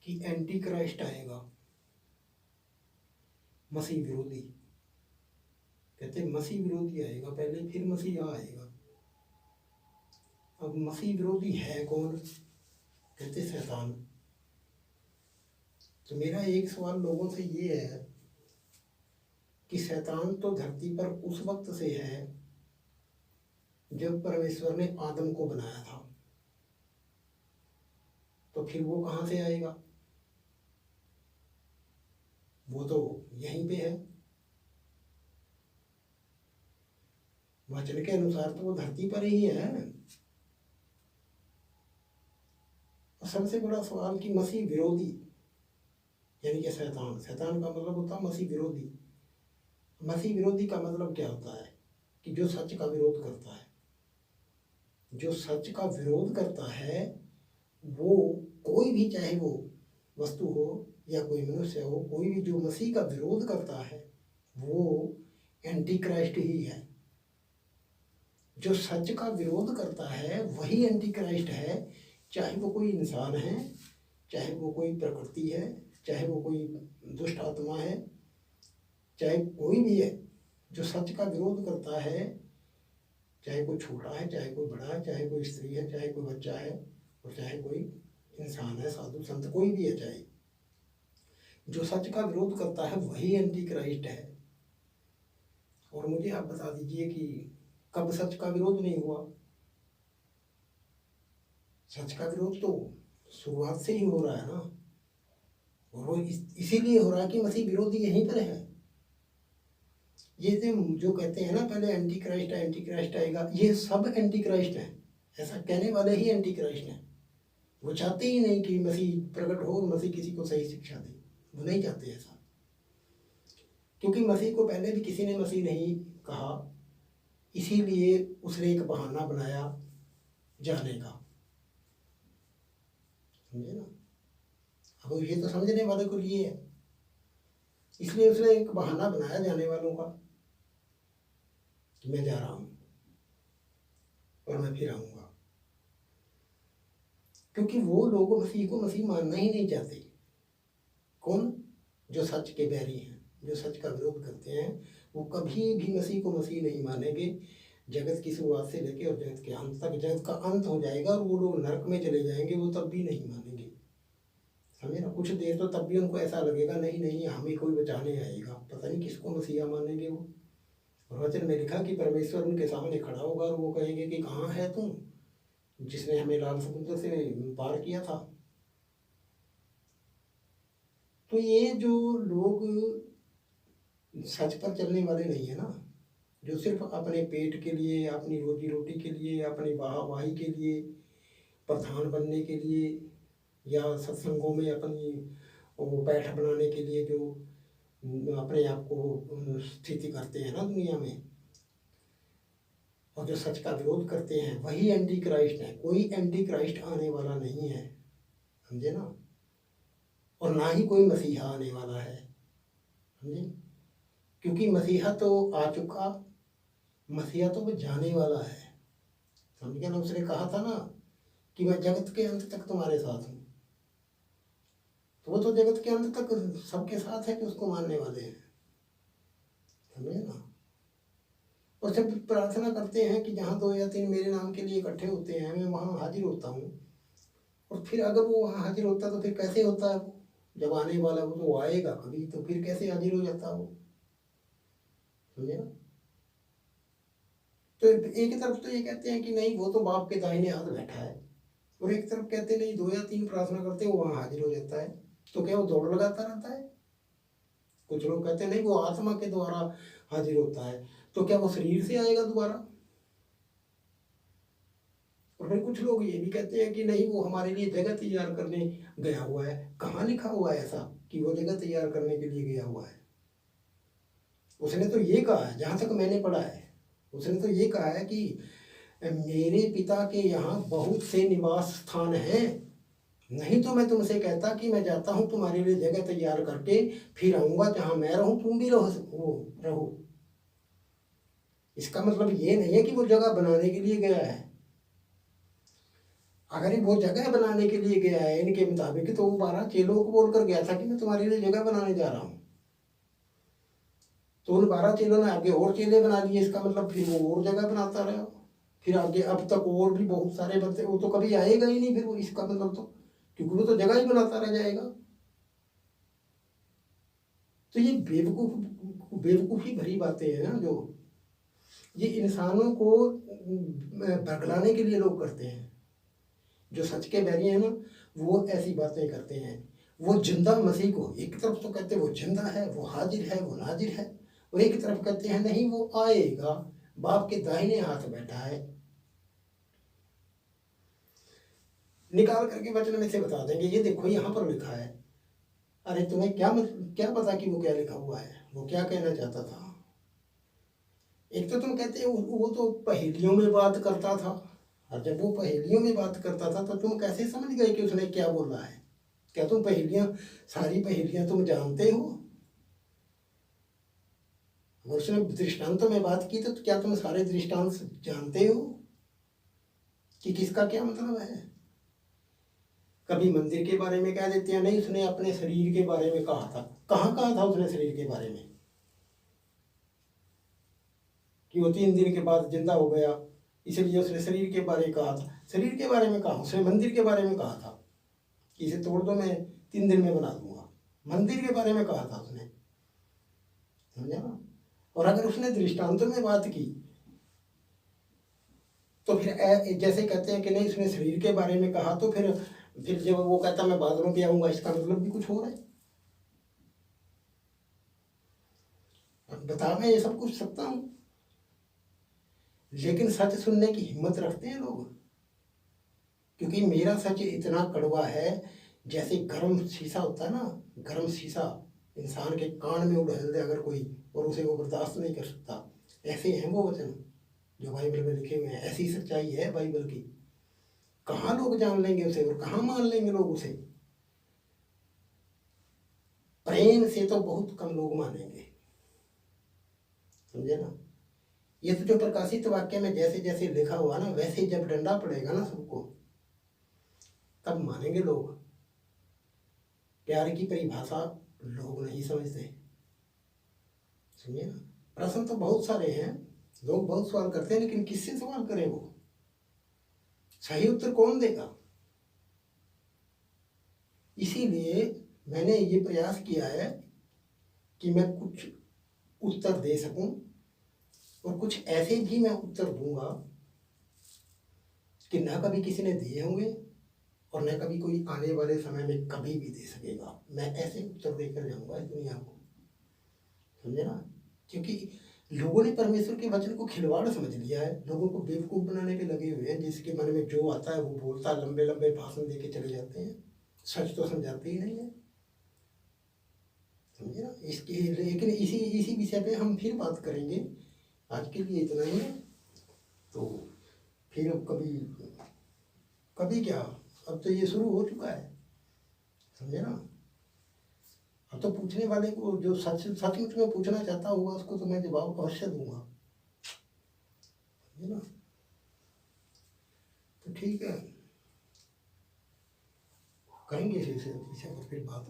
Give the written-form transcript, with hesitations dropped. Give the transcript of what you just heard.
कि anti Christ आएगा, मसीह विरोधी। कहते मसीह विरोधी आएगा पहले, फिर मसीहा आएगा। अब मसीह विरोधी है कौन? कहते शैतान। तो मेरा एक सवाल लोगों से ये है कि शैतान तो धरती पर उस वक्त से है जब परमेश्वर ने आदम को बनाया था, तो फिर वो कहाँ से आएगा? वो तो यहीं पे है। वचन के अनुसार तो वो धरती पर ही है। और सबसे बड़ा सवाल कि मसीह विरोधी यानी कि शैतान, शैतान का मतलब होता है मसीह विरोधी। मसीह विरोधी का मतलब क्या होता है? कि जो सच का विरोध करता है। जो सच का विरोध करता है वो कोई भी, चाहे वो वस्तु हो या कोई मनुष्य हो, कोई भी जो मसीह का विरोध करता है वो एंटी क्राइस्ट ही है। जो सच का विरोध करता है वही एंटी क्राइस्ट है, चाहे वो कोई इंसान है, चाहे वो कोई प्रकृति है, चाहे वो कोई दुष्ट आत्मा है, चाहे कोई भी है। जो सच का विरोध करता है, चाहे कोई छोटा है, चाहे कोई बड़ा है, चाहे कोई स्त्री है, चाहे कोई बच्चा है, और चाहे कोई इंसान है, साधु संत कोई भी है, चाहे जो सच का विरोध करता है वही एंटी क्राइस्ट है। और मुझे आप बता दीजिए कि कब सच का विरोध नहीं हुआ? सच का विरोध तो शुरुआत से ही हो रहा है ना। और वो इसीलिए हो रहा है कि मसीह विरोधी यहीं पर है। ये जो कहते हैं ना पहले एंटी क्राइस्ट आएगा, ये सब एंटी क्राइस्ट है। ऐसा कहने वाले ही एंटी क्राइस्ट हैं। वो चाहते ही नहीं कि मसीह प्रकट हो, मसीह किसी को सही शिक्षा दे। वो नहीं चाहते ऐसा, क्योंकि मसीह को पहले भी किसी ने मसीह नहीं कहा, इसीलिए उसने एक बहाना बनाया जाने का। समझे ना? अब ये तो समझने वाले को लिए है, इसलिए उसने एक बहाना बनाया जाने वालों का कि मैं जा रहा हूँ और मैं फिर आऊँगा। क्योंकि वो लोग मसीह को मसीह मानना ही नहीं चाहते। कौन? जो सच के बैरी हैं, जो सच का विरोध करते हैं, वो कभी भी मसीह को मसीह नहीं मानेंगे। जगत की शुरुआत से लेकर और जगत के अंत तक, जगत का अंत हो जाएगा और वो लोग नरक में चले जाएंगे, वो तब भी नहीं मानेंगे। समझे ना? कुछ देर तो तब भी उनको ऐसा लगेगा नहीं नहीं हमें कोई बचाने आएगा, पता नहीं किसको मसीहा मानेंगे वो। और वचन में लिखा कि परमेश्वर उनके सामने खड़ा होगा और वो कहेंगे कि कहाँ है तुम जिसने हमें लाल समुद्र से पार किया था। तो ये जो लोग सच पर चलने वाले नहीं है ना, जो सिर्फ अपने पेट के लिए, अपनी रोजी रोटी के लिए, अपनी वाहवाही के लिए, प्रधान बनने के लिए, या सत्संगों में अपनी वो पैठ बनाने के लिए जो अपने आप को स्थिति करते हैं ना दुनिया में, और जो सच का विरोध करते हैं वही एंटी क्राइस्ट है। कोई एंटी क्राइस्ट आने वाला नहीं है। समझे ना? और ना ही कोई मसीहा आने वाला है। समझे? क्योंकि मसीहा तो आ चुका, मसीहा तो वो जाने वाला है। समझ गया ना? उसने कहा था ना कि मैं जगत के अंत तक तुम्हारे साथ हूँ। तो वो तो जगत के अंत तक सबके साथ है कि उसको मानने वाले हैं। समझे ना? और जब प्रार्थना करते हैं कि जहाँ 2 या 3 मेरे नाम के लिए इकट्ठे होते हैं मैं वहाँ हाजिर होता हूँ, और फिर अगर वो वहाँ हाजिर होता तो फिर कैसे होता है? वो जब आने वाला वो तो आएगा कभी, तो फिर कैसे हाजिर हो जाता वो? समझे ना? तो एक तरफ तो ये कहते हैं कि नहीं वो तो बाप के दाहिने हाथ बैठा है, और एक तरफ कहते नहीं 2 या 3 प्रार्थना करते वो वहाँ हाजिर हो जाता है। तो क्या वो दौड़ लगाता रहता है? कुछ लोग कहते नहीं वो आत्मा के द्वारा हाजिर होता है, तो क्या वो शरीर से आएगा दोबारा? और फिर कुछ लोग ये भी कहते हैं कि नहीं वो हमारे लिए जगह तैयार करने गया हुआ है। कहाँ लिखा हुआ है ऐसा कि वो जगह तैयार करने के लिए गया हुआ है? उसने तो ये कहा है, जहाँ तक मैंने पढ़ा है, उसने तो ये कहा है कि मेरे पिता के यहाँ बहुत से निवास स्थान हैं, नहीं तो मैं तुमसे कहता कि मैं जाता हूँ तुम्हारे लिए जगह तैयार करके फिर आऊँगा, जहाँ मैं रहूँ तुम भी रहो। इसका मतलब ये नहीं है कि वो जगह बनाने के लिए गया है। अगर ये वो जगह बनाने के लिए गया है इनके मुताबिक, तो वो 12 चेलों को बोलकर गया था कि मैं तुम्हारे लिए जगह बनाने जा रहा हूँ। तो उन 12 चेलों ने आगे और चेले बना लिए, इसका मतलब फिर वो और जगह बनाता रहा। फिर आगे अब तक और भी बहुत सारे बनते, वो तो कभी आएगा ही नहीं फिर वो, इसका मतलब तो, क्योंकि वो तो जगह ही बनाता रह जाएगा। तो ये बेवकूफ़ी भरी बातें हैं ना, जो ये इंसानों को बरगलाने के लिए लोग करते हैं। जो सच के बैरी हैं ना, वो ऐसी बातें करते हैं। वो जिंदा मसीह को एक तरफ तो कहते हैं वो जिंदा है, वो हाजिर है, वो नाजिर है, और एक तरफ कहते हैं नहीं वो आएगा, बाप के दाहिने हाथ बैठा है। निकाल करके वचन में से बता देंगे, ये देखो यहाँ पर लिखा है। अरे तुम्हें क्या पता कि वो क्या लिखा हुआ है, वो क्या कहना चाहता था। एक तो तुम कहते हो वो तो पहेलियों में बात करता था, और जब वो पहेलियों में बात करता था तो तुम कैसे समझ गए कि उसने क्या बोला है? क्या तुम सारी पहेलियां तुम जानते हो? अगर उसने दृष्टांतों में बात की तो क्या तुम सारे दृष्टांत जानते हो कि किसका क्या मतलब है? कभी मंदिर के बारे में कह देते हैं, नहीं उसने अपने शरीर के बारे में कहा था। कहाँ कहा था उसने शरीर के बारे में? कि वो 3 दिन के बाद जिंदा हो गया, इसलिए उसने शरीर के बारे में कहा था। शरीर के बारे में कहा, उसने मंदिर के बारे में कहा था कि इसे तोड़ दो, मैं 3 दिन में बना दूंगा। मंदिर के बारे में कहा था उसने, समझा ना? और अगर उसने दृष्टांतों में बात की तो फिर जैसे कहते हैं कि नहीं उसने शरीर के बारे में कहा, तो फिर जब वो कहता मैं बादलों पे आऊंगा, इसका मतलब भी कुछ हो रहा है। बता, मैं ये सब कुछ सकता हूँ, लेकिन सच सुनने की हिम्मत रखते हैं लोग, क्योंकि मेरा सच इतना कड़वा है। जैसे गर्म शीशा होता है ना, गर्म शीशा इंसान के कान में उड़ेल दे अगर कोई, और उसे वो बर्दाश्त नहीं कर सकता, ऐसे हैं वो वचन जो बाइबल में लिखे हुए हैं। ऐसी सच्चाई है बाइबल की। कहाँ लोग जान लेंगे उसे और कहाँ मान लेंगे लोग उसे? प्रेम से तो बहुत कम लोग मानेंगे, समझे ना? ये तो जो प्रकाशित वाक्य में जैसे जैसे लिखा हुआ ना, वैसे जब डंडा पड़ेगा ना सबको, तब मानेंगे लोग। प्यार की परिभाषा लोग नहीं समझते, समझे ना? प्रश्न तो बहुत सारे हैं, लोग बहुत सवाल करते हैं, लेकिन किससे सवाल करें? वो सही उत्तर कौन देगा? इसीलिए मैंने ये प्रयास किया है कि मैं कुछ उत्तर दे सकूं, और कुछ ऐसे भी मैं उत्तर दूंगा कि ना कभी किसी ने दिए होंगे, और न कभी कोई आने वाले समय में कभी भी दे सकेगा। मैं ऐसे उत्तर देकर जाऊंगा इस दुनिया को, समझे ना? क्योंकि लोगों ने परमेश्वर के वचन को खिलवाड़ समझ लिया है, लोगों को बेवकूफ़ बनाने पे लगे हुए हैं। जिसके मन में जो आता है वो बोलता, लंबे लंबे भाषण दे के चले जाते हैं, सच तो समझाते ही नहीं है, समझे ना? इसके लेकिन इसी इसी विषय पे हम फिर बात करेंगे। आज के लिए इतना ही है, तो फिर कभी कभी क्या, अब तो ये शुरू हो चुका है, समझे ना? अब तो पूछने वाले को जो सचमुच में पूछना चाहता होगा उसको तो मैं जवाब अवश्य दूंगा, है ना? तो ठीक है, करेंगे इसी विषय पर फिर बात।